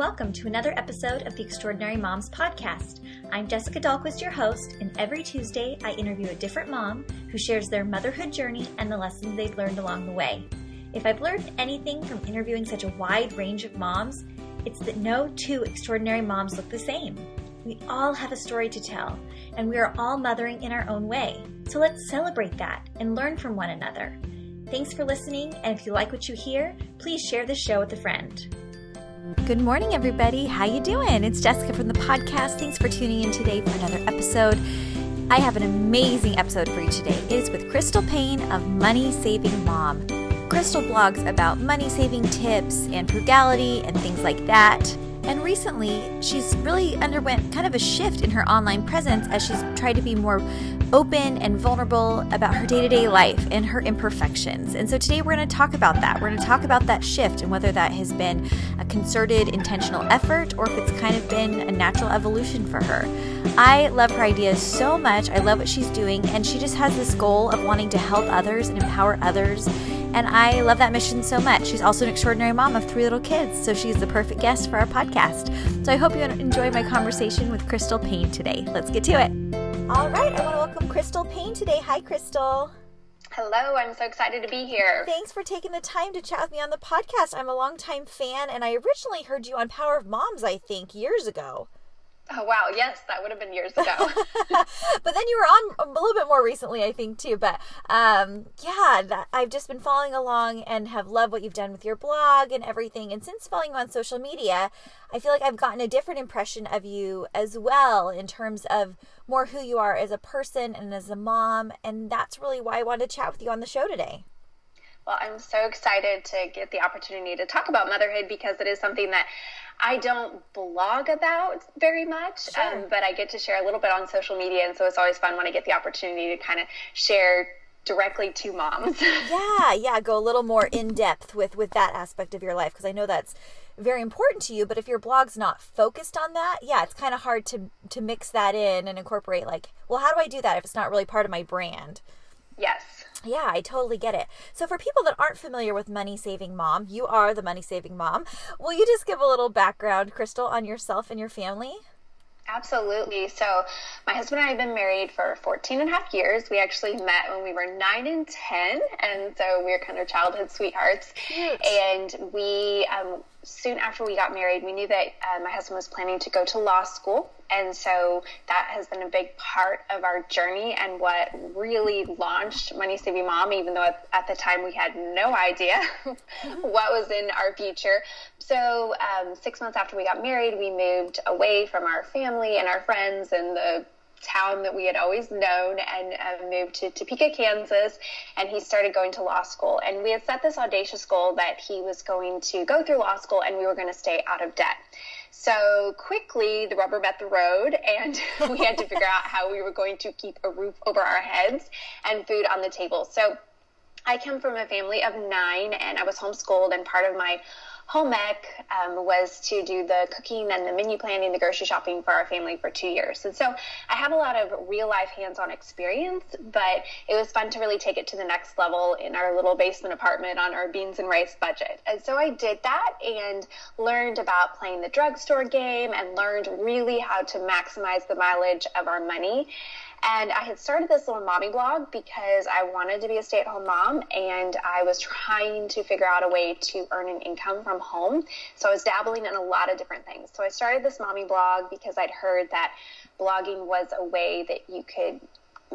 welcome to another episode of the Extraordinary Moms Podcast. I'm Jessica Dahlquist, your host, and every Tuesday I interview a different mom who shares their motherhood journey and the lessons they've learned along the way. If I've learned anything from interviewing such a wide range of moms, it's that no two extraordinary moms look the same. We all have a story to tell, and we are all mothering in our own way. So let's celebrate that and learn from one another. Thanks for listening, and if you like what you hear, please share the show with a friend. Good morning, everybody. How you doing? It's Jessica from the podcast. Thanks for tuning in today for another episode. I have an amazing episode for you today. It is with Crystal Paine of Money Saving Mom. Crystal blogs about money saving tips and frugality and things like that. And recently, she's really underwent kind of a shift in her online presence as she's tried to be more open and vulnerable about her day-to-day life and her imperfections. And so today we're going to talk about that. We're going to talk about that shift and whether that has been a concerted, intentional effort or if it's kind of been a natural evolution for her. I love her ideas so much. I love what she's doing. And she just has this goal of wanting to help others and empower others. And I love that mission so much. She's also an extraordinary mom of 3 little kids, so she's the perfect guest for our podcast. So I hope you enjoy my conversation with Crystal Paine today. Let's get to it. All right, I want to welcome Crystal Paine today. Hi, Crystal. Hello, I'm so excited to be here. Thanks for taking the time to chat with me on the podcast. I'm a longtime fan, and I originally heard you on Power of Moms, I think, years ago. Oh, wow. Yes, that would have been years ago. But then you were on a little bit more recently, I think, too. But I've just been following along and have loved what you've done with your blog and everything. And since following you on social media, I feel like I've gotten a different impression of you as well in terms of more who you are as a person and as a mom. And that's really why I wanted to chat with you on the show today. Well, I'm so excited to get the opportunity to talk about motherhood because it is something that I don't blog about very much, Sure. But I get to share a little bit on social media, and so it's always fun when I get the opportunity to kind of share directly to moms. Yeah, go a little more in depth with that aspect of your life because I know that's very important to you, but if your blog's not focused on that, it's kind of hard to mix that in and incorporate how do I do that if it's not really part of my brand? Yes. Yeah, I totally get it. So for people that aren't familiar with Money Saving Mom, you are the Money Saving Mom. Will you just give a little background, Crystal, on yourself and your family? Absolutely. So my husband and I have been married for 14 and a half years. We actually met when we were 9 and 10. And so we were kind of childhood sweethearts. Cute. And we, soon after we got married, we knew that my husband was planning to go to law school. And so that has been a big part of our journey and what really launched Money Saving Mom, even though at the time we had no idea what was in our future. So 6 months after we got married, we moved away from our family and our friends and the town that we had always known and moved to Topeka, Kansas, and he started going to law school. And we had set this audacious goal that he was going to go through law school and we were going to stay out of debt. So quickly, the rubber met the road, and we had to figure out how we were going to keep a roof over our heads and food on the table. So I come from a family of 9, and I was homeschooled, and part of my home ec was to do the cooking and the menu planning, the grocery shopping for our family for 2 years. And so I have a lot of real life hands-on experience, but it was fun to really take it to the next level in our little basement apartment on our beans and rice budget. And so I did that and learned about playing the drugstore game and learned really how to maximize the mileage of our money. And I had started this little mommy blog because I wanted to be a stay-at-home mom, and I was trying to figure out a way to earn an income from home. So I was dabbling in a lot of different things. So I started this mommy blog because I'd heard that blogging was a way that you could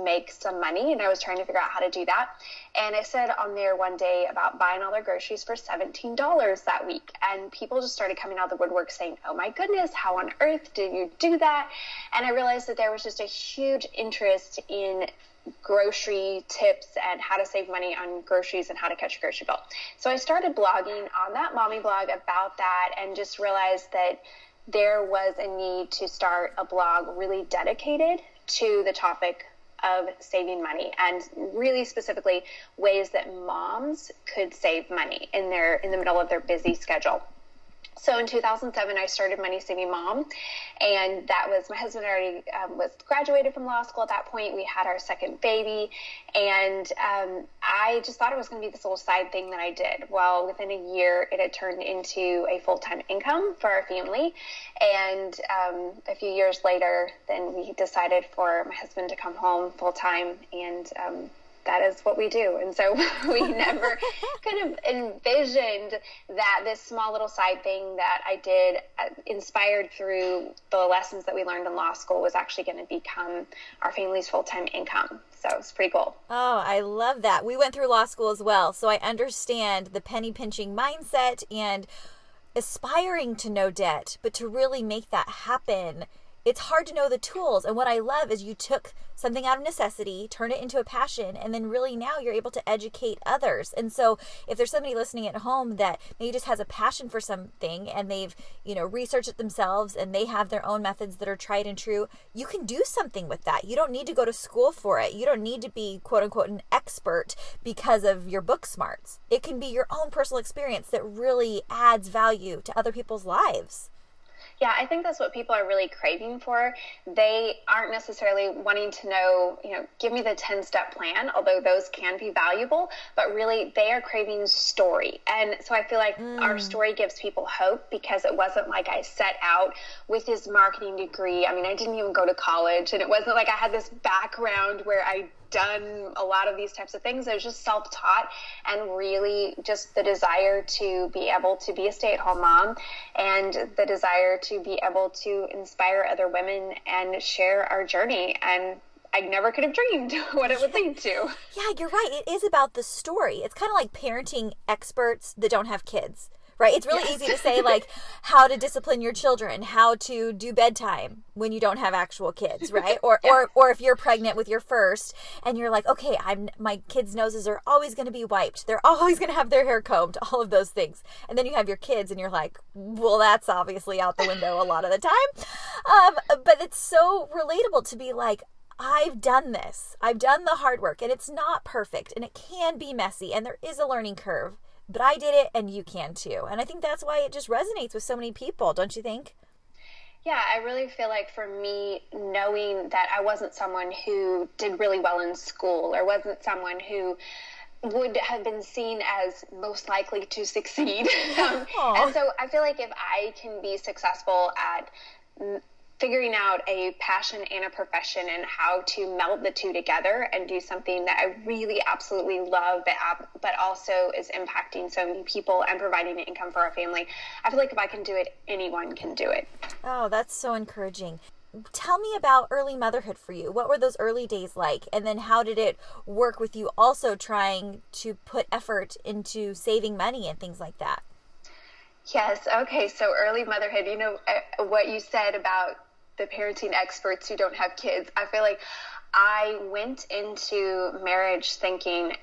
make some money, and I was trying to figure out how to do that. And I said on there one day about buying all their groceries for $17 that week, and people just started coming out of the woodwork saying, oh my goodness, how on earth did you do that? And I realized that there was just a huge interest in grocery tips and how to save money on groceries and how to catch a grocery bill. So I started blogging on that mommy blog about that and just realized that there was a need to start a blog really dedicated to the topic of saving money, and really specifically ways that moms could save money in the middle of their busy schedule. So in 2007, I started Money Saving Mom, and that was, my husband already was graduated from law school at that point. We had our second baby, and I just thought it was going to be this little side thing that I did. Well, within a year, it had turned into a full-time income for our family, and a few years later, then we decided for my husband to come home full-time, and that is what we do. And so we never could have envisioned that this small little side thing that I did, inspired through the lessons that we learned in law school, was actually going to become our family's full-time income. So it's pretty cool. Oh, I love that. We went through law school as well, so I understand the penny pinching mindset and aspiring to no debt, but to really make that happen, it's hard to know the tools. And what I love is you took something out of necessity, turn it into a passion, and then really now you're able to educate others. And so if there's somebody listening at home that maybe just has a passion for something and they've, researched it themselves and they have their own methods that are tried and true, you can do something with that. You don't need to go to school for it. You don't need to be quote unquote an expert because of your book smarts. It can be your own personal experience that really adds value to other people's lives. Yeah, I think that's what people are really craving for. They aren't necessarily wanting to know, give me the 10-step plan, although those can be valuable, but really they are craving story. And so I feel like our story gives people hope, because it wasn't like I set out with this marketing degree. I mean, I didn't even go to college, and it wasn't like I had this background where I'd done a lot of these types of things. I was just self-taught, and really just the desire to be able to be a stay-at-home mom, and the desire to be able to inspire other women and share our journey. And I never could have dreamed what it would lead to. Yeah, you're right. It is about the story. It's kind of like parenting experts that don't have kids, right? It's really easy to say, like, how to discipline your children, how to do bedtime when you don't have actual kids, right? Or if you're pregnant with your first and you're like, okay, my kids' noses are always going to be wiped. They're always going to have their hair combed, all of those things. And then you have your kids and you're like, well, that's obviously out the window a lot of the time. But it's so relatable to be like, I've done this. I've done the hard work, and it's not perfect, and it can be messy, and there is a learning curve. But I did it, and you can too. And I think that's why it just resonates with so many people, don't you think? Yeah, I really feel like for me, knowing that I wasn't someone who did really well in school, or wasn't someone who would have been seen as most likely to succeed. And so I feel like if I can be successful at figuring out a passion and a profession and how to meld the two together and do something that I really absolutely love, but also is impacting so many people and providing an income for our family, I feel like if I can do it, anyone can do it. Oh, that's so encouraging. Tell me about early motherhood for you. What were those early days like? And then how did it work with you also trying to put effort into saving money and things like that? Yes. Okay. So early motherhood, what you said about the parenting experts who don't have kids, I feel like I went into marriage thinking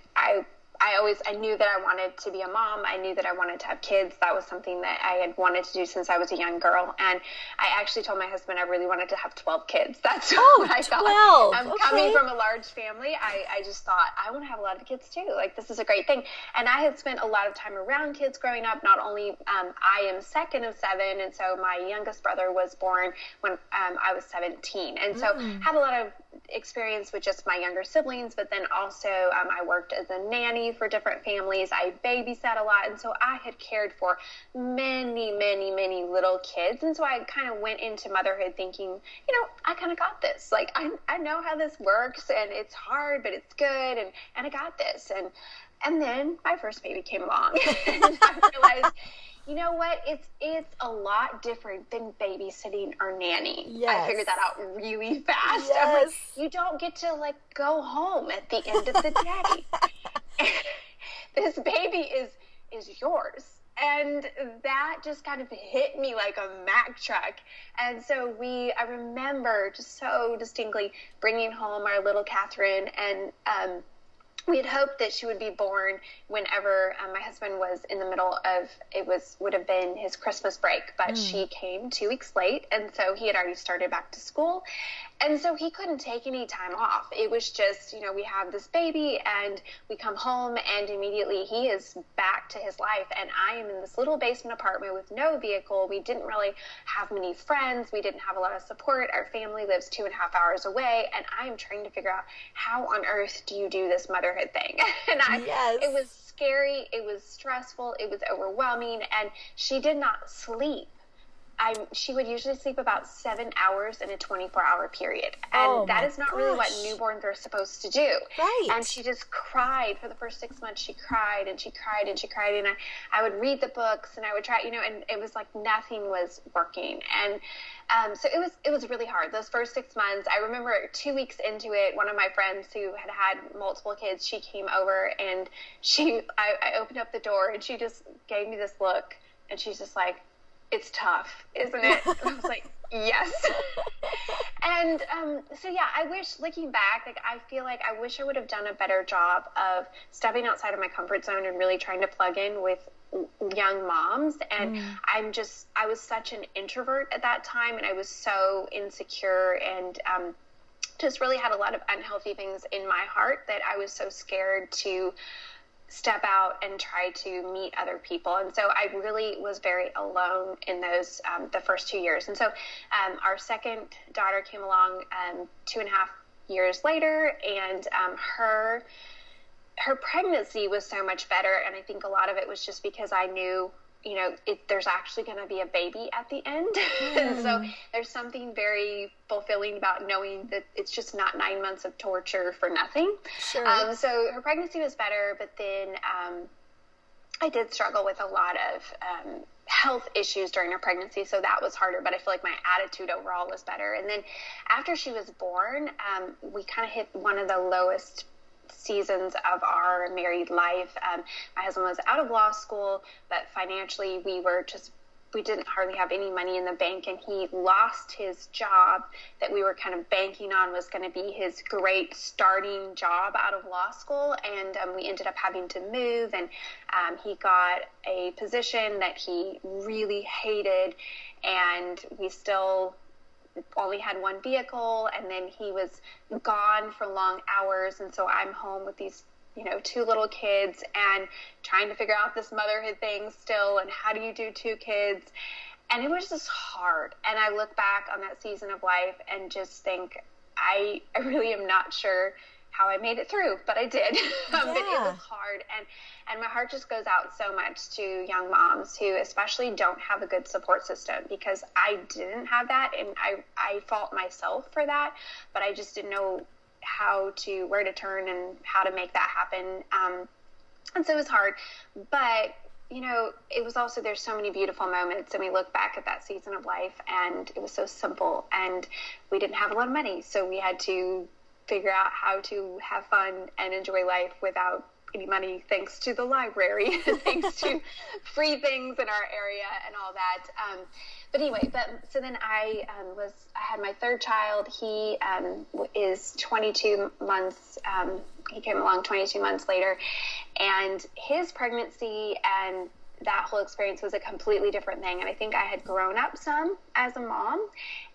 I knew that I wanted to be a mom. I knew that I wanted to have kids. That was something that I had wanted to do since I was a young girl. And I actually told my husband I really wanted to have 12 kids. That's what I thought. Coming from a large family, I just thought, I want to have a lot of kids too. Like, this is a great thing. And I had spent a lot of time around kids growing up. Not only, I am second of 7, and so my youngest brother was born when I was 17. And so had a lot of experience with just my younger siblings, but then also I worked as a nanny for different families. I babysat a lot, and so I had cared for many, many, many little kids. And so I kind of went into motherhood thinking, I kind of got this. Like, I know how this works, and it's hard, but it's good, and I got this. And then my first baby came along, and I realized, you know what? It's a lot different than babysitting or nanny. Yes. I figured that out really fast. Yes. I'm like, you don't get to go home at the end of the day. This baby is yours. And that just kind of hit me like a Mack truck. And so I remember just so distinctly bringing home our little Catherine, and we had hoped that she would be born whenever my husband was in the middle of, would have been his Christmas break, but she came 2 weeks late. And so he had already started back to school. And so he couldn't take any time off. It was just, we have this baby and we come home and immediately he is back to his life. And I am in this little basement apartment with no vehicle. We didn't really have many friends. We didn't have a lot of support. Our family lives 2.5 hours away. And I am trying to figure out, how on earth do you do this motherhood thing? And it was scary. It was stressful. It was overwhelming. And she did not sleep. She would usually sleep about 7 hours in a 24-hour period. And that is not really what newborns are supposed to do. Right. And she just cried for the first 6 months. She cried and she cried and she cried. And I would read the books and I would try, and it was like nothing was working. And so it was really hard. Those first 6 months, I remember 2 weeks into it, one of my friends who had multiple kids, she came over and I opened up the door and she just gave me this look and she's just like, "It's tough, isn't it?" And I was like, yes. And so, yeah, I wish, looking back, I feel like I wish I would have done a better job of stepping outside of my comfort zone and really trying to plug in with young moms. And I was such an introvert at that time, and I was so insecure and just really had a lot of unhealthy things in my heart that I was so scared to step out and try to meet other people. And so I really was very alone in those, the first 2 years. And so our second daughter came along 2.5 years later, and her pregnancy was so much better. And I think a lot of it was just because I knew, there's actually going to be a baby at the end. And so there's something very fulfilling about knowing that it's just not 9 months of torture for nothing. Sure. So her pregnancy was better, but then I did struggle with a lot of health issues during her pregnancy. So that was harder, but I feel like my attitude overall was better. And then after she was born, we kind of hit one of the lowest seasons of our married life. My husband was out of law school, but financially we didn't hardly have any money in the bank, and he lost his job that we were kind of banking on was going to be his great starting job out of law school. And we ended up having to move, and he got a position that he really hated, and we still only had one vehicle, and then he was gone for long hours. And so I'm home with these, 2 little kids and trying to figure out this motherhood thing still. And how do you do 2 kids? And it was just hard. And I look back on that season of life and just think, I really am not sure how I made it through, but I did. But it was hard. And my heart just goes out so much to young moms who especially don't have a good support system, because I didn't have that, and I fault myself for that, but I just didn't know where to turn and how to make that happen. And so it was hard, but it was also, there's so many beautiful moments, and we look back at that season of life and it was so simple, and we didn't have a lot of money. So we had to figure out how to have fun and enjoy life without any money, thanks to the library, thanks to free things in our area and all that. But anyway, so then I had my third child. He is 22 months. He came along 22 months later, and his pregnancy and that whole experience was a completely different thing. And I think I had grown up some as a mom,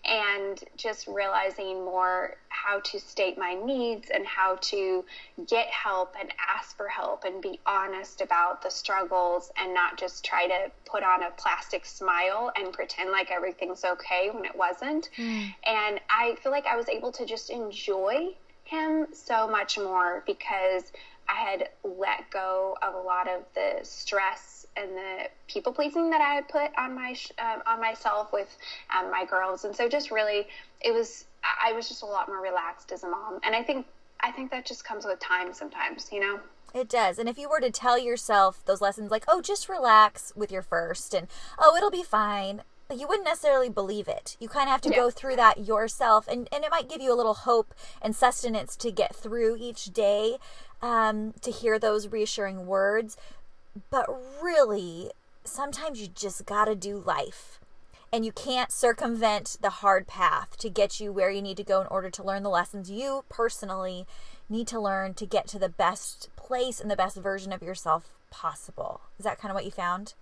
and just realizing more how to state my needs and how to get help and ask for help and be honest about the struggles, and not just try to put on a plastic smile and pretend like everything's okay when it wasn't. And I feel like I was able to just enjoy him so much more because I had let go of a lot of the stress and the people pleasing that I had put on myself with my girls. And so just really, I was just a lot more relaxed as a mom. And I think that just comes with time sometimes, It does. And if you were to tell yourself those lessons like, oh, just relax with your first, and oh, it'll be fine, you wouldn't necessarily believe it. You kind of have to go through that yourself, and it might give you a little hope and sustenance to get through each day, to hear those reassuring words. But really, sometimes you just gotta do life, and you can't circumvent the hard path to get you where you need to go in order to learn the lessons you personally need to learn to get to the best place and the best version of yourself possible. Is that kind of what you found?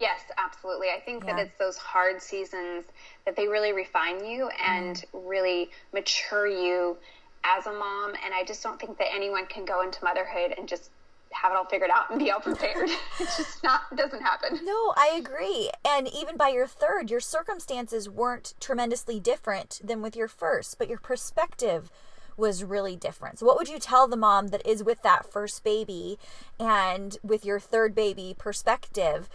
Yes, absolutely. I think that it's those hard seasons that they really refine you and really mature you as a mom. And I just don't think that anyone can go into motherhood and just have it all figured out and be all prepared. It's just it doesn't happen. No, I agree. And even by your third, your circumstances weren't tremendously different than with your first, but your perspective was really different. So what would you tell the mom that is with that first baby and with your third baby perspective,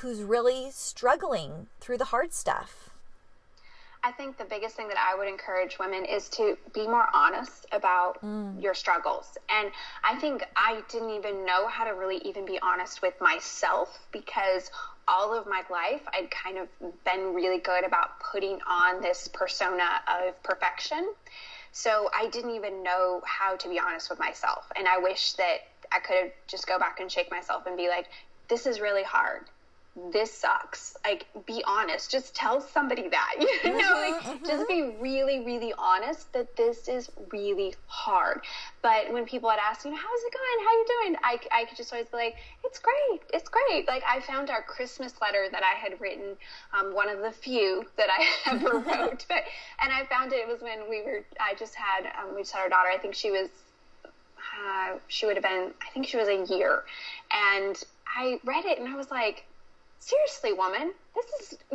who's really struggling through the hard stuff? I think the biggest thing that I would encourage women is to be more honest about your struggles. And I think I didn't even know how to really even be honest with myself, because all of my life I'd kind of been really good about putting on this persona of perfection. So I didn't even know how to be honest with myself. And I wish that I could just go back and shake myself and be like, this is really hard. This sucks. Like, be honest. Just tell somebody that, just be really, really honest that this is really hard. But when people had asked, how's it going? How you doing? I could just always be like, it's great. It's great. Like, I found our Christmas letter that I had written, one of the few that I ever wrote. And I found it was when we just had our daughter. I think she was a year. And I read it and I was like, seriously, woman,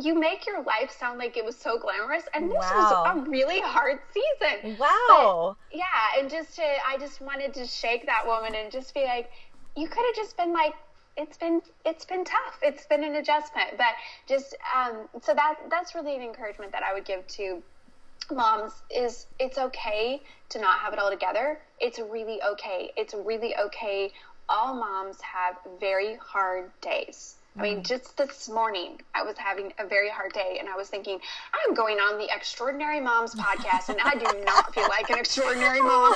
you make your life sound like it was so glamorous, and this was a really hard season. Wow. But, and I just wanted to shake that woman and just be like, you could have just been like, it's been tough. It's been an adjustment, but just, so that's really an encouragement that I would give to moms is it's okay to not have it all together. It's really okay. It's really okay. All moms have very hard days. I mean, just this morning, I was having a very hard day, and I was thinking, I'm going on the Extraordinary Moms podcast, and I do not feel like an extraordinary mom.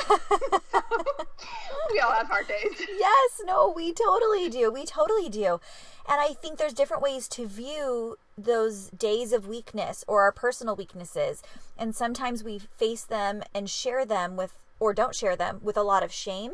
We all have hard days. Yes, no, we totally do. We totally do. And I think there's different ways to view those days of weakness or our personal weaknesses. And sometimes we face them and share them with, or don't share them, with a lot of shame.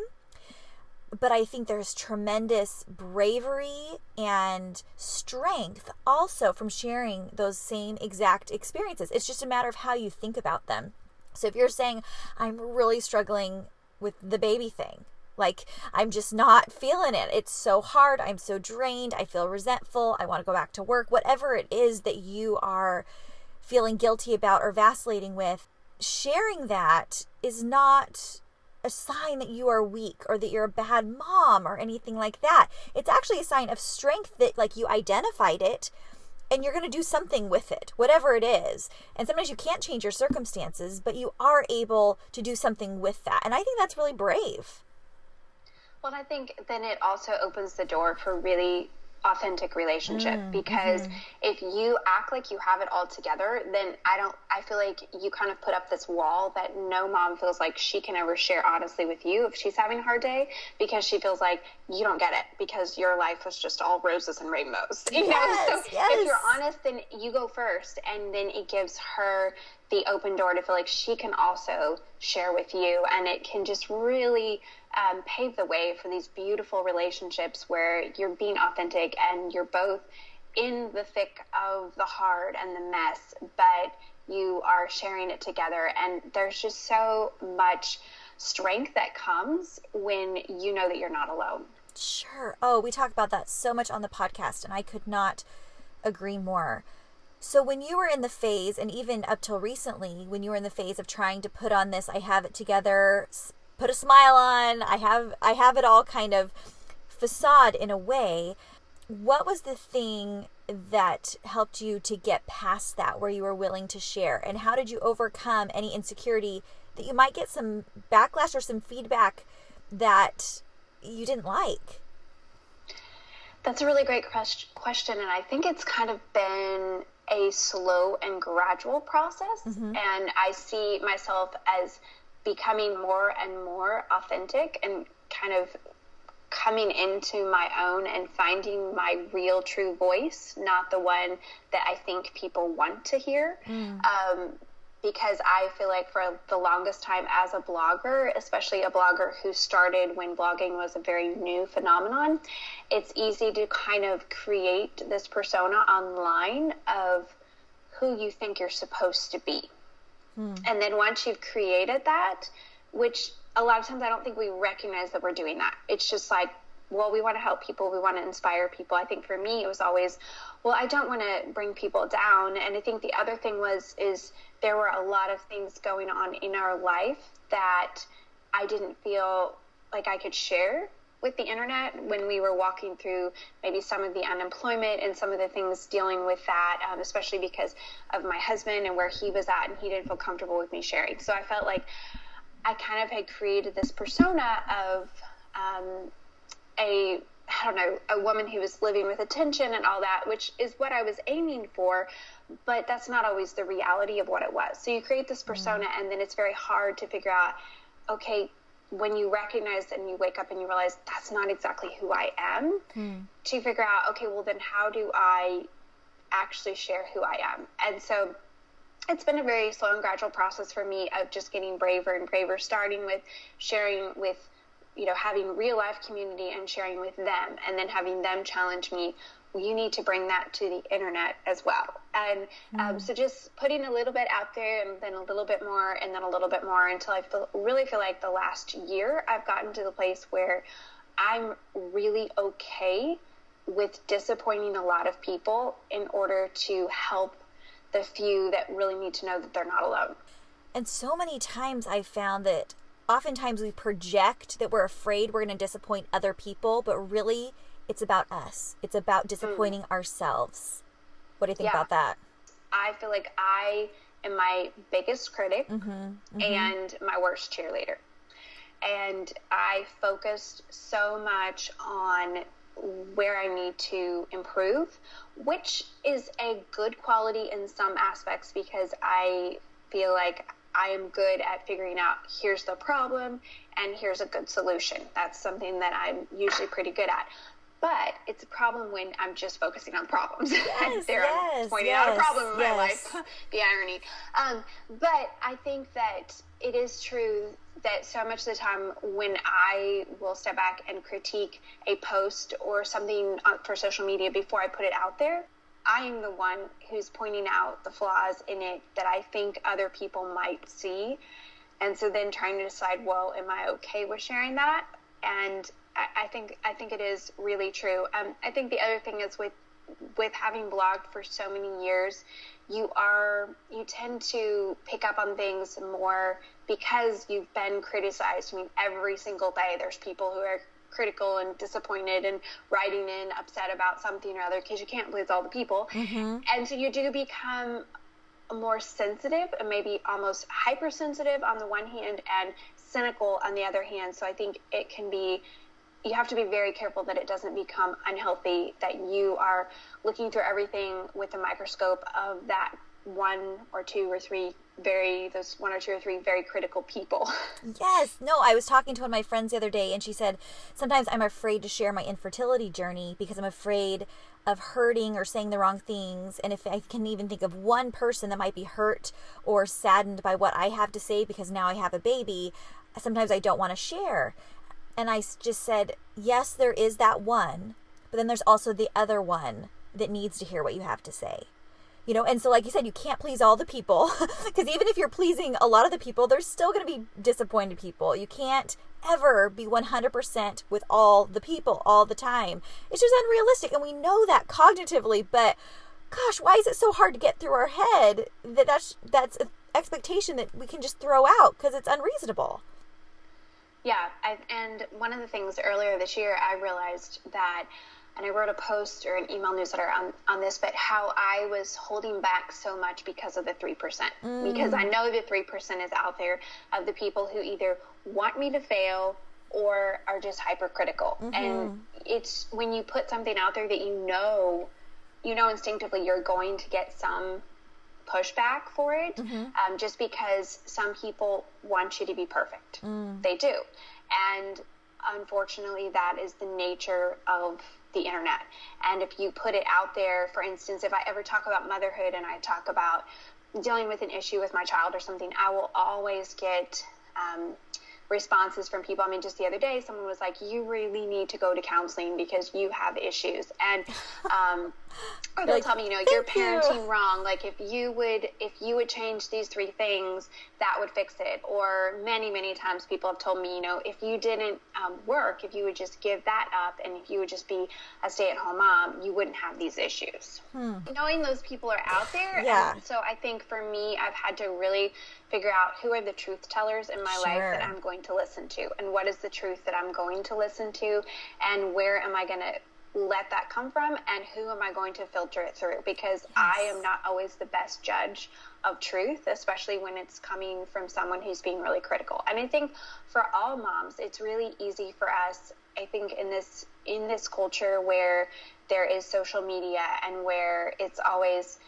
But I think there's tremendous bravery and strength also from sharing those same exact experiences. It's just a matter of how you think about them. So if you're saying, I'm really struggling with the baby thing, like I'm just not feeling it. It's so hard. I'm so drained. I feel resentful. I want to go back to work. Whatever it is that you are feeling guilty about or vacillating with, sharing that is not a sign that you are weak or that you're a bad mom or anything like that. It's actually a sign of strength that like you identified it and you're going to do something with it, whatever it is. And sometimes you can't change your circumstances, but you are able to do something with that. And I think that's really brave. Well, I think then it also opens the door for really authentic relationship, because if you act like you have it all together, then I feel like you kind of put up this wall that no mom feels like she can ever share honestly with you if she's having a hard day, because she feels like you don't get it because your life was just all roses and rainbows. You know? So if you're honest, then you go first, and then it gives her the open door to feel like she can also share with you, and it can just really pave the way for these beautiful relationships where you're being authentic and you're both in the thick of the hard and the mess, but you are sharing it together. And there's just so much strength that comes when you know that you're not alone. Sure. Oh, we talk about that so much on the podcast, and I could not agree more. So when you were in the phase, and even up till recently, when you were in the phase of trying to put on this, I have it together, put a smile on, I have it all kind of facade in a way, what was the thing that helped you to get past that, where you were willing to share? And how did you overcome any insecurity that you might get some backlash or some feedback that you didn't like? That's a really great question. And I think it's kind of been a slow and gradual process. And I see myself as becoming more and more authentic and kind of coming into my own and finding my real true voice, not the one that I think people want to hear. because I feel like for the longest time as a blogger, especially a blogger who started when blogging was a very new phenomenon, it's easy to kind of create this persona online of who you think you're supposed to be. And then once you've created that, which a lot of times I don't think we recognize that we're doing that. It's just like, well, we want to help people. We want to inspire people. I think for me, it was always, well, I don't want to bring people down. And I think the other thing is there were a lot of things going on in our life that I didn't feel like I could share with the internet when we were walking through maybe some of the unemployment and some of the things dealing with that, especially because of my husband and where he was at, and he didn't feel comfortable with me sharing. So I felt like I kind of had created this persona of a woman who was living with attention and all that, which is what I was aiming for, but that's not always the reality of what it was. So you create this persona, and then it's very hard to figure out, okay, when you recognize and you wake up and you realize that's not exactly who I am, to figure out, okay, well then how do I actually share who I am? And so it's been a very slow and gradual process for me of just getting braver and braver, starting with sharing with, having real life community and sharing with them, and then having them challenge me, well, you need to bring that to the internet as well. And so just putting a little bit out there, and then a little bit more, and then a little bit more, until I really feel like the last year I've gotten to the place where I'm really okay with disappointing a lot of people in order to help the few that really need to know that they're not alone. And so many times I found that oftentimes we project that we're afraid we're going to disappoint other people, but really it's about us. It's about disappointing ourselves. What do you think about that? I feel like I am my biggest critic and my worst cheerleader. And I focused so much on where I need to improve, which is a good quality in some aspects, because I feel like I am good at figuring out, here's the problem and here's a good solution. That's something that I'm usually pretty good at. But it's a problem when I'm just focusing on problems. I'm pointing out a problem in my life. The irony. But I think that it is true that so much of the time when I will step back and critique a post or something for social media before I put it out there, I am the one who's pointing out the flaws in it that I think other people might see. And so then trying to decide, well, am I okay with sharing that? And I think it is really true. I think the other thing is with having blogged for so many years, you tend to pick up on things more because you've been criticized. I mean, every single day there's people who are critical and disappointed and writing in upset about something or other, because you can't please all the people. And so you do become more sensitive and maybe almost hypersensitive on the one hand and cynical on the other hand. So I think you have to be very careful that it doesn't become unhealthy, that you are looking through everything with a microscope of that one or two or three very critical people. Yes. No, I was talking to one of my friends the other day, and she said, sometimes I'm afraid to share my infertility journey because I'm afraid of hurting or saying the wrong things. And if I can even think of one person that might be hurt or saddened by what I have to say because now I have a baby, sometimes I don't want to share. And I just said, yes, there is that one, but then there's also the other one that needs to hear what you have to say. And so like you said, you can't please all the people, because even if you're pleasing a lot of the people, there's still going to be disappointed people. You can't ever be 100% with all the people all the time. It's just unrealistic, and we know that cognitively, but gosh, why is it so hard to get through our head that's an expectation that we can just throw out because it's unreasonable? Yeah, and one of the things earlier this year, I realized that, and I wrote a post or an email newsletter on this, but how I was holding back so much because of the 3%. Because I know the 3% is out there of the people who either want me to fail or are just hypercritical. And it's when you put something out there that you know instinctively you're going to get some pushback for it, just because some people want you to be perfect. They do. And unfortunately, that is the nature of the internet. And if you put it out there, for instance, if I ever talk about motherhood and I talk about dealing with an issue with my child or something, I will always get responses from people. I mean, just the other day, someone was like, you really need to go to counseling because you have issues. And, or they'll tell me, you're parenting wrong. Like if you would change these 3 things, that would fix it. Or many, many times people have told me, if you didn't work, if you would just give that up and if you would just be a stay-at-home mom, you wouldn't have these issues. Knowing those people are out there. Yeah. And so I think for me, I've had to really figure out who are the truth tellers in my life that I'm going to listen to, and what is the truth that I'm going to listen to, and where am I going to let that come from, and who am I going to filter it through, because I am not always the best judge of truth, especially when it's coming from someone who's being really critical. And I think for all moms, it's really easy for us, I think in this culture where there is social media and where it's always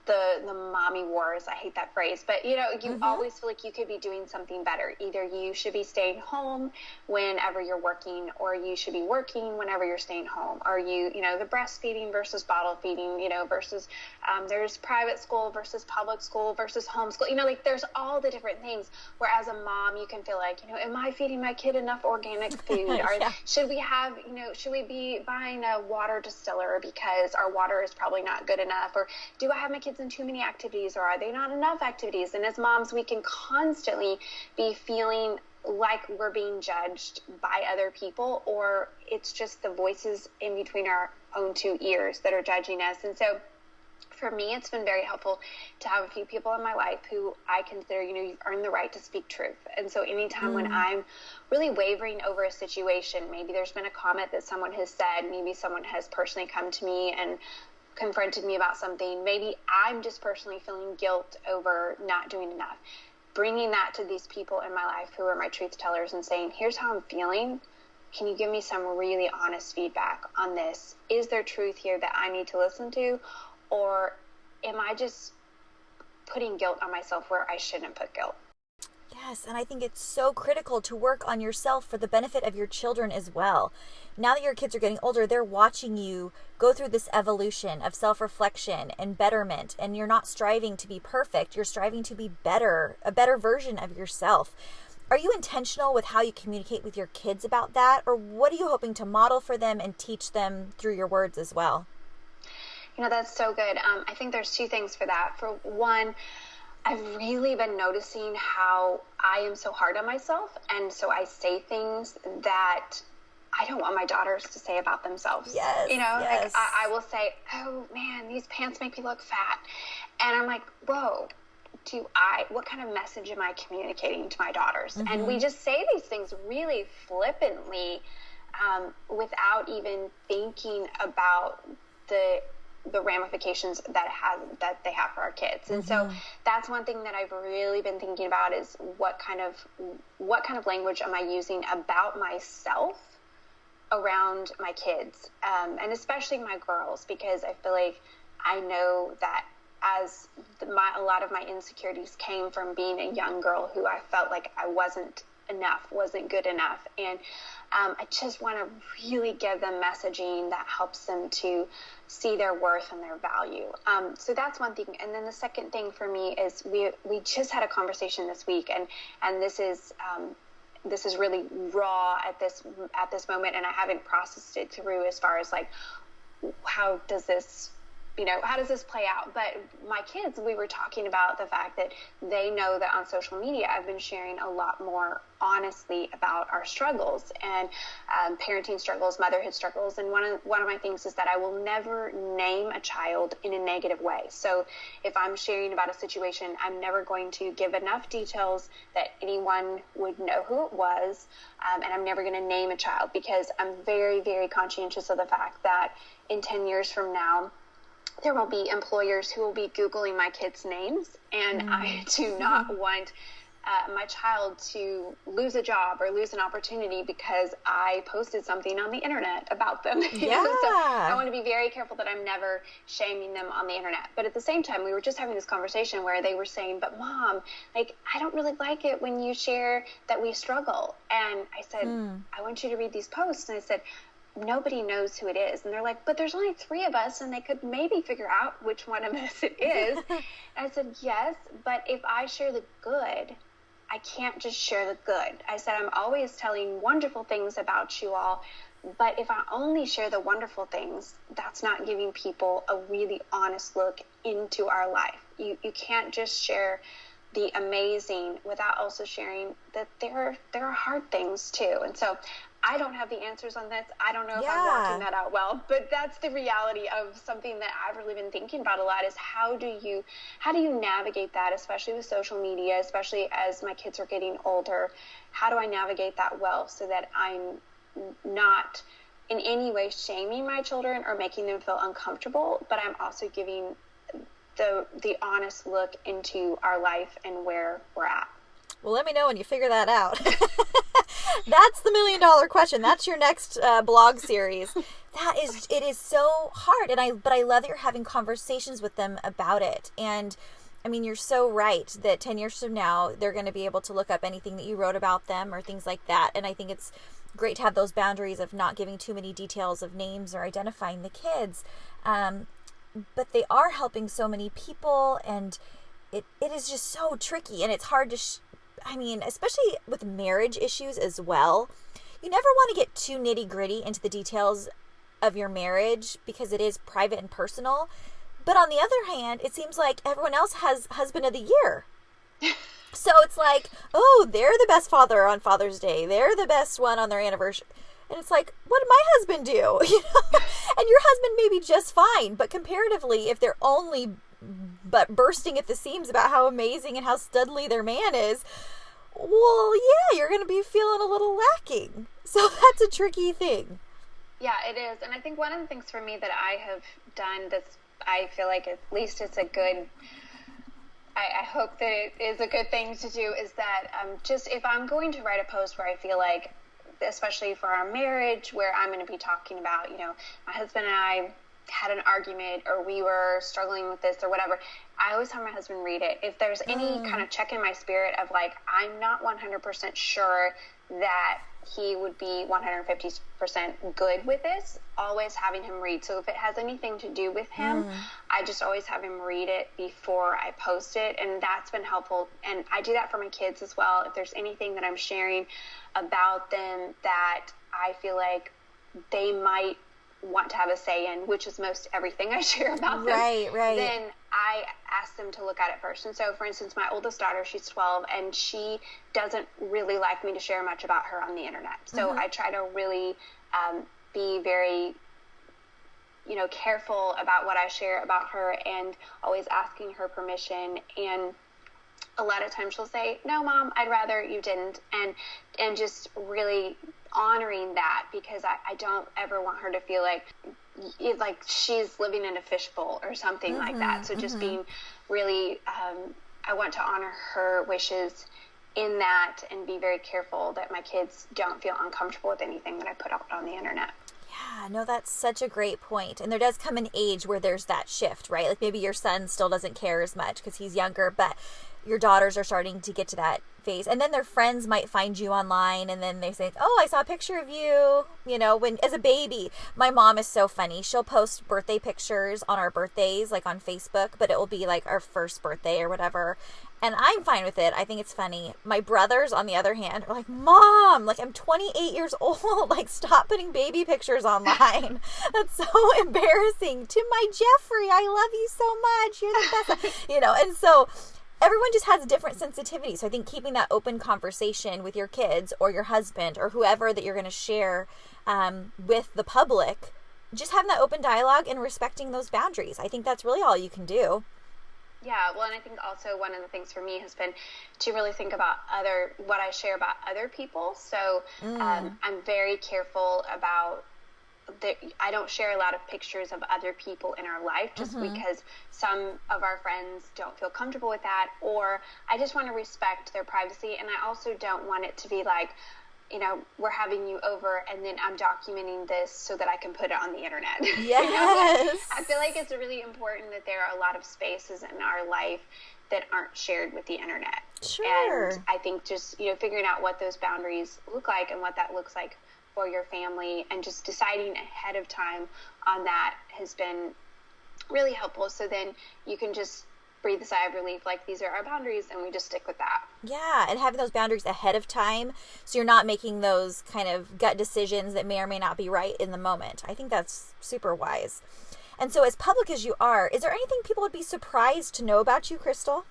the mommy wars. I hate that phrase, but you always feel like you could be doing something better. Either you should be staying home whenever you're working, or you should be working whenever you're staying home, or the breastfeeding versus bottle feeding, versus there's private school versus public school versus homeschool, like there's all the different things, where as a mom you can feel like, am I feeding my kid enough organic food? Or should we be buying a water distiller because our water is probably not good enough? Or do I have my kids in too many activities, or are they not enough activities? And as moms, we can constantly be feeling like we're being judged by other people, or it's just the voices in between our own 2 ears that are judging us. And so for me, it's been very helpful to have a few people in my life who I consider, you've earned the right to speak truth. And so anytime when I'm really wavering over a situation, maybe there's been a comment that someone has said, maybe someone has personally come to me and confronted me about something, maybe I'm just personally feeling guilt over not doing enough, bringing that to these people in my life who are my truth tellers and saying, here's how I'm feeling. Can you give me some really honest feedback on this? Is there truth here that I need to listen to? Or am I just putting guilt on myself where I shouldn't put guilt? Yes, and I think it's so critical to work on yourself for the benefit of your children as well. Now that your kids are getting older, they're watching you go through this evolution of self-reflection and betterment, and you're not striving to be perfect. You're striving to be better, a better version of yourself. Are you intentional with how you communicate with your kids about that, or what are you hoping to model for them and teach them through your words as well? That's so good. I think there's 2 things for that. For one, I've really been noticing how I am so hard on myself, and so I say things that I don't want my daughters to say about themselves. Yes, yes. Like I will say, oh man, these pants make me look fat. And I'm like, whoa, what kind of message am I communicating to my daughters? Mm-hmm. And we just say these things really flippantly, without even thinking about the ramifications that they have for our kids. And so that's one thing that I've really been thinking about, is what kind of language am I using about myself around my kids, and especially my girls, because I feel like I know that a lot of my insecurities came from being a young girl who I felt like I wasn't good enough. And I just want to really give them messaging that helps them to see their worth and their value. So that's one thing. And then the second thing for me is we just had a conversation this week, and this is really raw at this moment, and I haven't processed it through as far as like, how does this play out? But my kids, we were talking about the fact that they know that on social media I've been sharing a lot more honestly about our struggles and parenting struggles, motherhood struggles. And one of my things is that I will never name a child in a negative way. So if I'm sharing about a situation, I'm never going to give enough details that anyone would know who it was. And I'm never going to name a child, because I'm very, very conscientious of the fact that in 10 years from now, there will be employers who will be Googling my kids' names, and I do not want my child to lose a job or lose an opportunity because I posted something on the internet about them. Yeah. So I want to be very careful that I'm never shaming them on the internet. But at the same time, we were just having this conversation where they were saying, but Mom, like, I don't really like it when you share that we struggle. And I said, I want you to read these posts. And I said, nobody knows who it is. And they're like, but there's only 3 of us, and they could maybe figure out which one of us it is. And I said, yes, but if I share the good, I can't just share the good. I said, I'm always telling wonderful things about you all, but if I only share the wonderful things, that's not giving people a really honest look into our life. You can't just share the amazing without also sharing that there are hard things too. And so I don't have the answers on this. I don't know if I'm working that out well, but that's the reality of something that I've really been thinking about a lot, is how do you navigate that, especially with social media, especially as my kids are getting older. How do I navigate that well so that I'm not in any way shaming my children or making them feel uncomfortable, but I'm also giving the honest look into our life and where we're at. Well, let me know when you figure that out. That's the $1 million question. That's your next blog series. It is so hard. But I love that you're having conversations with them about it. And I mean, you're so right that 10 years from now, they're going to be able to look up anything that you wrote about them or things like that. And I think it's great to have those boundaries of not giving too many details of names or identifying the kids. But they are helping so many people, and it is just so tricky, and it's hard to especially with marriage issues as well. You never want to get too nitty-gritty into the details of your marriage because it is private and personal. But on the other hand, it seems like everyone else has husband of the year. So it's like, oh, they're the best father on Father's Day. They're the best one on their anniversary. And it's like, what did my husband do? And your husband may be just fine, but comparatively, if they're only but bursting at the seams about how amazing and how studly their man is, well, yeah, you're going to be feeling a little lacking. So that's a tricky thing. Yeah, it is. And I think one of the things for me that I have done that's, I feel like at least it's a good, I hope that it is a good thing to do, is that just if I'm going to write a post where I feel like, especially for our marriage, where I'm going to be talking about, my husband and I had an argument, or we were struggling with this or whatever, I always have my husband read it. If there's any kind of check in my spirit of like, I'm not 100% sure that he would be 150% good with this, always having him read. So if it has anything to do with him, I just always have him read it before I post it. And that's been helpful. And I do that for my kids as well. If there's anything that I'm sharing about them that I feel like they might want to have a say in, which is most everything I share about them, right. then I ask them to look at it first. And so, for instance, my oldest daughter, she's 12, and she doesn't really like me to share much about her on the internet. So I try to really be very, careful about what I share about her, and always asking her permission. And a lot of times she'll say, no, Mom, I'd rather you didn't. And just really honoring that, because I don't ever want her to feel like she's living in a fishbowl or something like that. So just being really, I want to honor her wishes in that, and be very careful that my kids don't feel uncomfortable with anything that I put out on the internet. Yeah, no, that's such a great point. And there does come an age where there's that shift, right? Like maybe your son still doesn't care as much because he's younger, but your daughters are starting to get to that phase. And then their friends might find you online, and then they say, oh, I saw a picture of you, when as a baby. My mom is so funny. She'll post birthday pictures on our birthdays, like on Facebook, but it will be like our first birthday or whatever. And I'm fine with it. I think it's funny. My brothers, on the other hand, are like, Mom, like, I'm 28 years old. Like, stop putting baby pictures online. That's so embarrassing. To my Jeffrey, I love you so much. You're the best. And so everyone just has a different sensitivity. So I think keeping that open conversation with your kids or your husband or whoever that you're going to share with the public, just having that open dialogue and respecting those boundaries. I think that's really all you can do. Yeah, well, and I think also one of the things for me has been to really think about what I share about other people. So I'm very careful about I don't share a lot of pictures of other people in our life, just because some of our friends don't feel comfortable with that, or I just want to respect their privacy. And I also don't want it to be like, we're having you over and then I'm documenting this so that I can put it on the internet. Yes. I feel like it's really important that there are a lot of spaces in our life that aren't shared with the internet. Sure. And I think just, figuring out what those boundaries look like and what that looks like for your family, and just deciding ahead of time on that has been really helpful. So then you can just breathe a sigh of relief, like, these are our boundaries, and we just stick with that. Yeah, and having those boundaries ahead of time, so you're not making those kind of gut decisions that may or may not be right in the moment. I think that's super wise. And so as public as you are, is there anything people would be surprised to know about you, Crystal?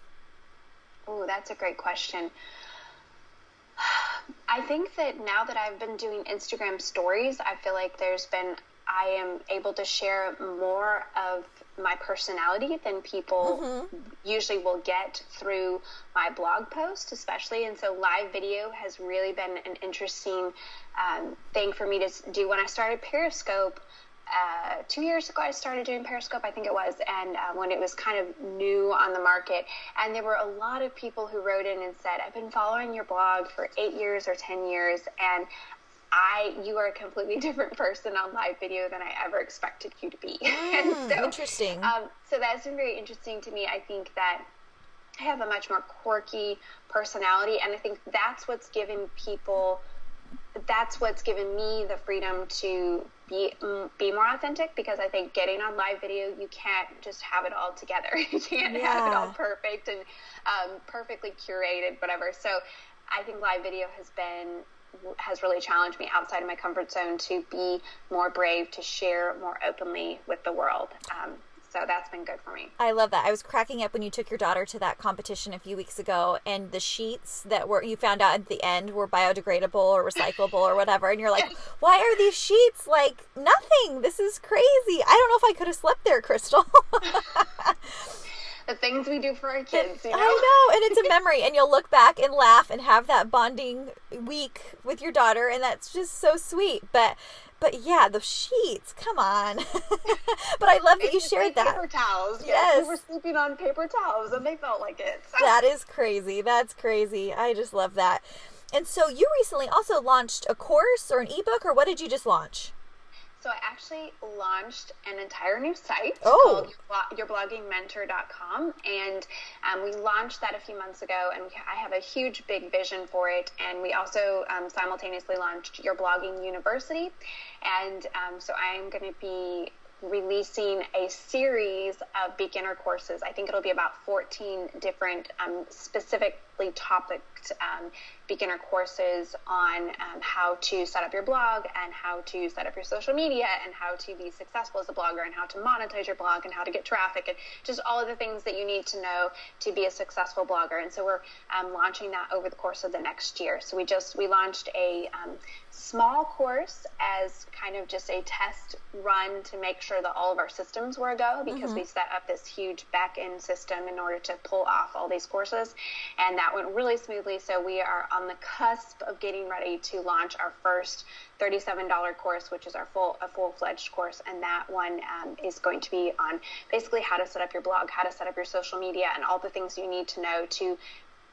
Oh, that's a great question. I think that now that I've been doing Instagram stories, I feel like I am able to share more of my personality than people usually will get through my blog post, especially. And so live video has really been an interesting thing for me to do. When I started Periscope, 2 years ago, I started doing Periscope, I think it was, and when it was kind of new on the market. And there were a lot of people who wrote in and said, I've been following your blog for 8 years or 10 years, and you are a completely different person on live video than I ever expected you to be. And so, interesting. So that's been very interesting to me. I think that I have a much more quirky personality, and I think that's what's given me the freedom to be more authentic, because I think getting on live video, you can't just have it all together. You can't have it all perfect and perfectly curated, whatever. So I think live video has really challenged me outside of my comfort zone to be more brave, to share more openly with the world. So that's been good for me. I love that. I was cracking up when you took your daughter to that competition a few weeks ago, and the sheets that you found out at the end were biodegradable or recyclable or whatever. And you're like, why are these sheets like nothing? This is crazy. I don't know if I could have slept there, Crystal. The things we do for our kids, I know, and it's a memory, and you'll look back and laugh and have that bonding week with your daughter, and that's just so sweet. But yeah, the sheets, come on. But I love that you shared that. Paper towels. Yes. We were sleeping on paper towels, and they felt like it. So. That is crazy. That's crazy. I just love that. And so you recently also launched a course or an ebook, or what did you just launch? So I actually launched an entire new site called yourbloggingmentor.com, and we launched that a few months ago, and I have a huge, big vision for it. And we also simultaneously launched Your Blogging University, and so I am going to be releasing a series of beginner courses. I think it'll be about 14 different specifically topic beginner courses on how to set up your blog, and how to set up your social media, and how to be successful as a blogger, and how to monetize your blog, and how to get traffic, and just all of the things that you need to know to be a successful blogger. And so we're launching that over the course of the next year. So we launched a small course as kind of just a test run to make sure that all of our systems were a go, because we set up this huge back-end system in order to pull off all these courses, and that went really smoothly. So we are on the cusp of getting ready to launch our first $37 course, which is a full-fledged course, and that one is going to be on basically how to set up your blog, how to set up your social media, and all the things you need to know to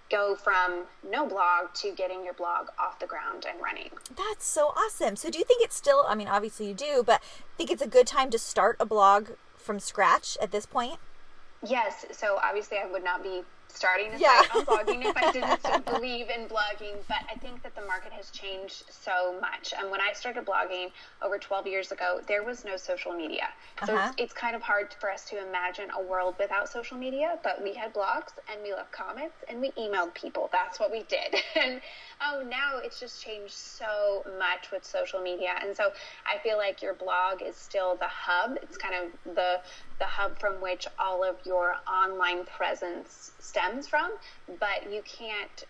go from no blog to getting your blog off the ground and running. That's so awesome. So do you think it's still, I mean, obviously you do, but think it's a good time to start a blog from scratch at this point? Yes. So obviously I would not be starting a site on blogging if I didn't believe in blogging, but I think that the market has changed so much. And when I started blogging over 12 years ago, there was no social media. So it's kind of hard for us to imagine a world without social media, but we had blogs, and we left comments, and we emailed people. That's what we did. And now it's just changed so much with social media. And so I feel like your blog is still the hub. It's kind of the hub from which all of your online presence stems from, but you can't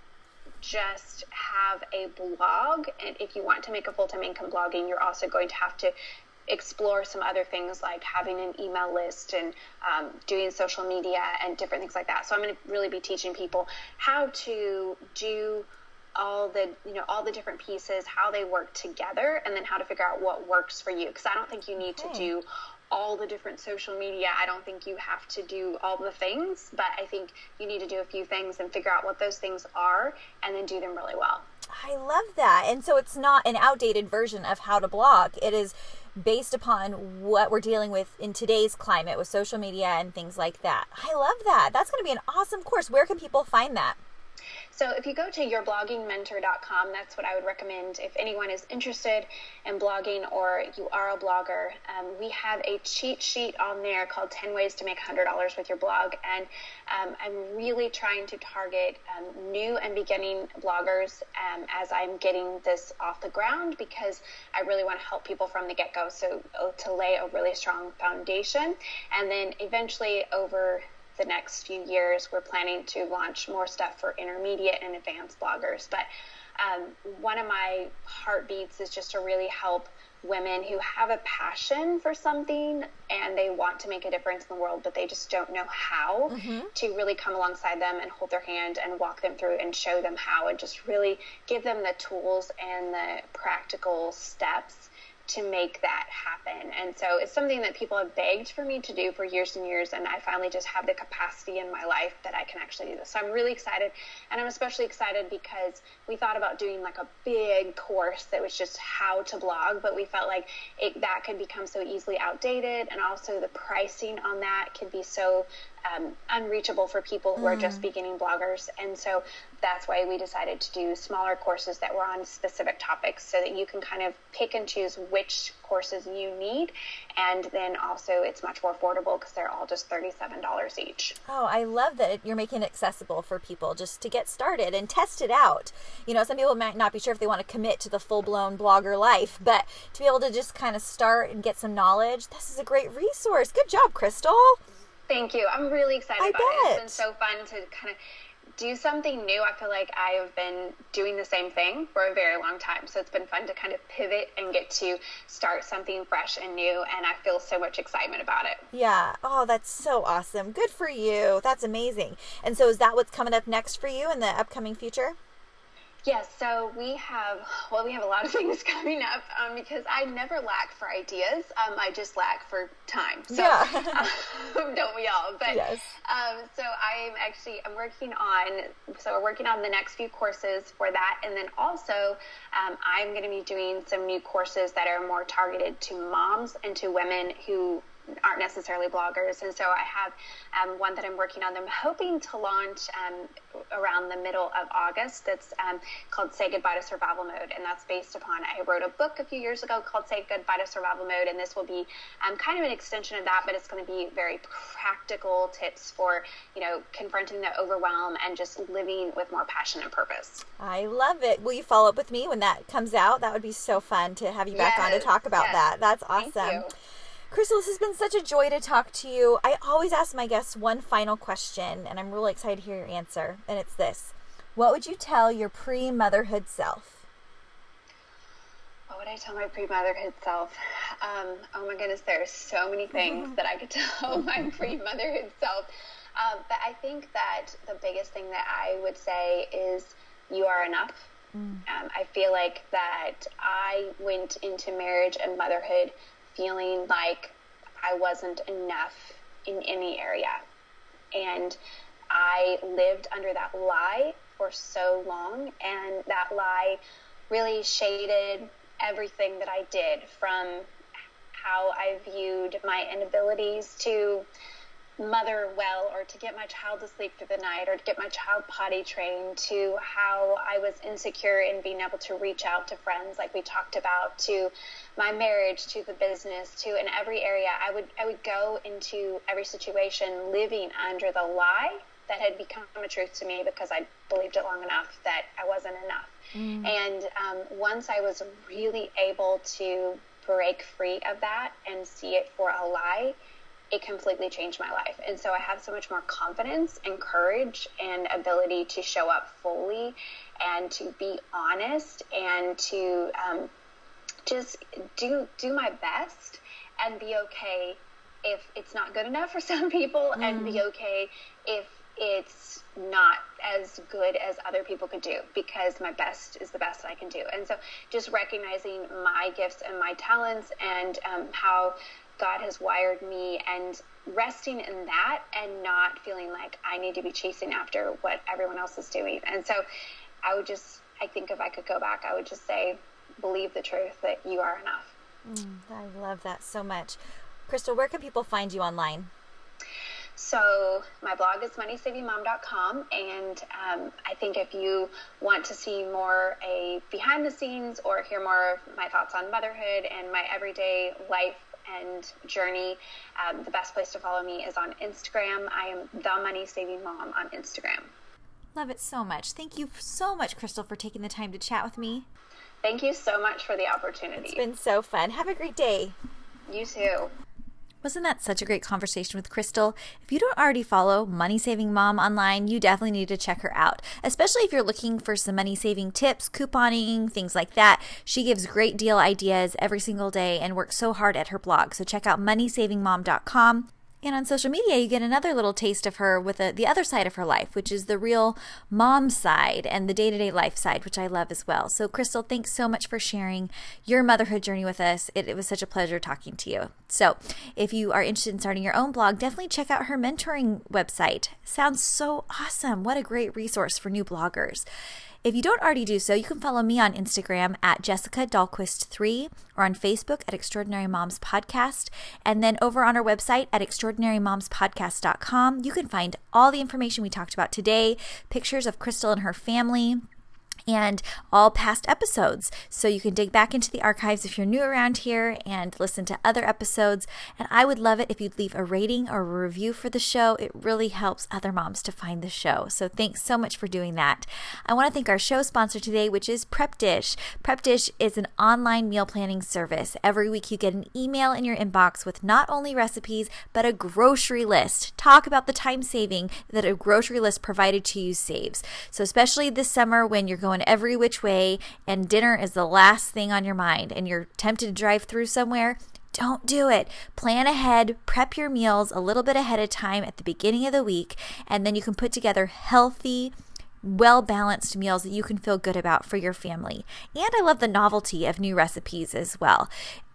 just have a blog. And if you want to make a full-time income blogging, you're also going to have to explore some other things, like having an email list and doing social media and different things like that. So I'm going to really be teaching people how to do all the different pieces, how they work together, and then how to figure out what works for you. Because I don't think you need to do all the different social media. I don't think you have to do all the things, but I think you need to do a few things and figure out what those things are, and then do them really well. I love that. And so it's not an outdated version of how to blog. It is based upon what we're dealing with in today's climate with social media and things like that. I love that. That's going to be an awesome course. Where can people find that? So if you go to yourbloggingmentor.com, that's what I would recommend if anyone is interested in blogging or you are a blogger. We have a cheat sheet on there called 10 Ways to Make $100 with Your Blog. And I'm really trying to target new and beginning bloggers as I'm getting this off the ground, because I really want to help people from the get-go. So to lay a really strong foundation. And then eventually over the next few years, we're planning to launch more stuff for intermediate and advanced bloggers. But one of my heartbeats is just to really help women who have a passion for something and they want to make a difference in the world, but they just don't know how, to really come alongside them and hold their hand and walk them through and show them how, and just really give them the tools and the practical steps to make that happen. And so it's something that people have begged for me to do for years and years, and I finally just have the capacity in my life that I can actually do this. So I'm really excited, and I'm especially excited because we thought about doing like a big course that was just how to blog, but we felt like that could become so easily outdated, and also the pricing on that could be so unreachable for people who are just beginning bloggers. And so that's why we decided to do smaller courses that were on specific topics, so that you can kind of pick and choose which courses you need. And then also it's much more affordable because they're all just $37 each. Oh, I love that you're making it accessible for people just to get started and test it out. You know, some people might not be sure if they want to commit to the full-blown blogger life, but to be able to just kind of start and get some knowledge, this is a great resource. Good job, Crystal. Thank you. I'm really excited about it. It's been so fun to kind of do something new. I feel like I have been doing the same thing for a very long time. So it's been fun to kind of pivot and get to start something fresh and new. And I feel so much excitement about it. Yeah. Oh, that's so awesome. Good for you. That's amazing. And so is that what's coming up next for you in the upcoming future? Yes, so we have a lot of things coming up because I never lack for ideas. I just lack for time. So don't we all? But yes. So we're working on the next few courses for that. And then also I'm going to be doing some new courses that are more targeted to moms and to women who aren't necessarily bloggers. And so I have one that I'm working on. I'm hoping to launch around the middle of August. That's called Say Goodbye to Survival Mode. And that's based upon, I wrote a book a few years ago called Say Goodbye to Survival Mode. And this will be kind of an extension of that, but it's going to be very practical tips for, you know, confronting the overwhelm and just living with more passion and purpose. I love it. Will you follow up with me when that comes out? That would be so fun to have you back on to talk about that. That's awesome. Thank you. Crystal, this has been such a joy to talk to you. I always ask my guests one final question, and I'm really excited to hear your answer. And it's this. What would you tell your pre-motherhood self? What would I tell my pre-motherhood self? Oh my goodness, there are so many things that I could tell my pre-motherhood self. But I think that the biggest thing that I would say is you are enough. I feel like that I went into marriage and motherhood feeling like I wasn't enough in any area. And I lived under that lie for so long, and that lie really shaded everything that I did, from how I viewed my inabilities to mother well, or to get my child to sleep through the night, or to get my child potty trained, to how I was insecure in being able to reach out to friends like we talked about, to my marriage, to the business, to in every area. I would go into every situation living under the lie that had become a truth to me because I believed it long enough that I wasn't enough. And once I was really able to break free of that and see it for a lie, it completely changed my life. And so I have so much more confidence and courage and ability to show up fully and to be honest and to just do my best and be okay if it's not good enough for some people, and be okay if it's not as good as other people could do, because my best is the best I can do. And so just recognizing my gifts and my talents and how God has wired me, and resting in that and not feeling like I need to be chasing after what everyone else is doing. And so I think if I could go back, I would just say, believe the truth that you are enough. I love that so much. Crystal, where can people find you online? So my blog is moneysavingmom.com, and I think if you want to see more a behind the scenes or hear more of my thoughts on motherhood and my everyday life and journey, the best place to follow me is on Instagram. I am the Money Saving Mom on Instagram. Love it so much. Thank you so much, Crystal, for taking the time to chat with me. Thank you so much for the opportunity. It's been so fun. Have a great day. You too. Wasn't that such a great conversation with Crystal? If you don't already follow Money Saving Mom online, you definitely need to check her out, especially if you're looking for some money saving tips, couponing, things like that. She gives great deal ideas every single day and works so hard at her blog. So check out moneysavingmom.com. And on social media, you get another little taste of her with the other side of her life, which is the real mom side and the day-to-day life side, which I love as well. So Crystal, thanks so much for sharing your motherhood journey with us. It was such a pleasure talking to you. So if you are interested in starting your own blog, definitely check out her mentoring website. Sounds so awesome. What a great resource for new bloggers. If you don't already do so, you can follow me on Instagram at Jessica Dahlquist3 or on Facebook at Extraordinary Moms Podcast. And then over on our website at extraordinarymomspodcast.com, you can find all the information we talked about today, pictures of Crystal and her family, and all past episodes. So you can dig back into the archives if you're new around here and listen to other episodes. And I would love it if you'd leave a rating or a review for the show. It really helps other moms to find the show. So thanks so much for doing that. I want to thank our show sponsor today, which is Prep Dish. Prep Dish is an online meal planning service. Every week you get an email in your inbox with not only recipes, but a grocery list. Talk about the time saving that a grocery list provided to you saves. So especially this summer when you're going every which way and dinner is the last thing on your mind and you're tempted to drive through somewhere, don't do it. Plan ahead, prep your meals a little bit ahead of time at the beginning of the week, and then you can put together healthy, well-balanced meals that you can feel good about for your family. And I love the novelty of new recipes as well.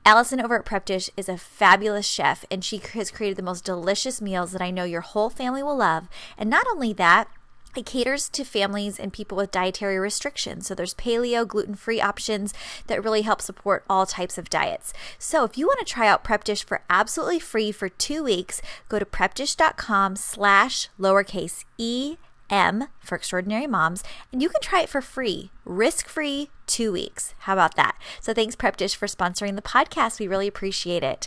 Allison over at Prep Dish is a fabulous chef, and she has created the most delicious meals that I know your whole family will love. And not only that, it caters to families and people with dietary restrictions. So there's paleo, gluten-free options that really help support all types of diets. So if you want to try out Prep Dish for absolutely free for 2 weeks, go to prepdish.com/lowercase-e-m for Extraordinary Moms, and you can try it for free, risk-free, 2 weeks. How about that? So thanks Prep Dish for sponsoring the podcast. We really appreciate it.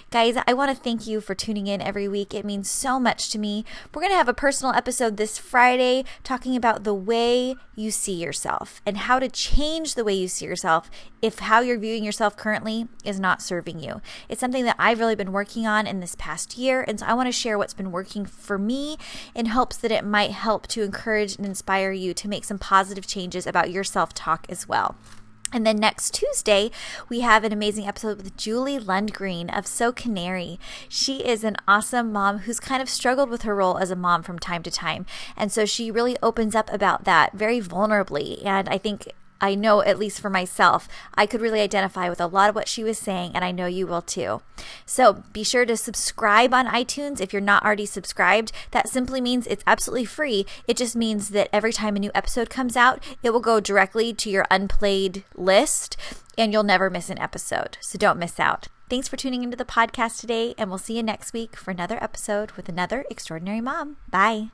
Guys, I want to thank you for tuning in every week. It means so much to me. We're going to have a personal episode this Friday talking about the way you see yourself and how to change the way you see yourself if how you're viewing yourself currently is not serving you. It's something that I've really been working on in this past year, and so I want to share what's been working for me in hopes that it might help to encourage and inspire you to make some positive changes about your self-talk as well. And then next Tuesday, we have an amazing episode with Julie Lundgreen of So Canary. She is an awesome mom who's kind of struggled with her role as a mom from time to time. And so she really opens up about that very vulnerably. And I know, at least for myself, I could really identify with a lot of what she was saying, and I know you will too. So be sure to subscribe on iTunes if you're not already subscribed. That simply means it's absolutely free. It just means that every time a new episode comes out, it will go directly to your unplayed list, and you'll never miss an episode. So don't miss out. Thanks for tuning into the podcast today, and we'll see you next week for another episode with another Extraordinary Mom. Bye.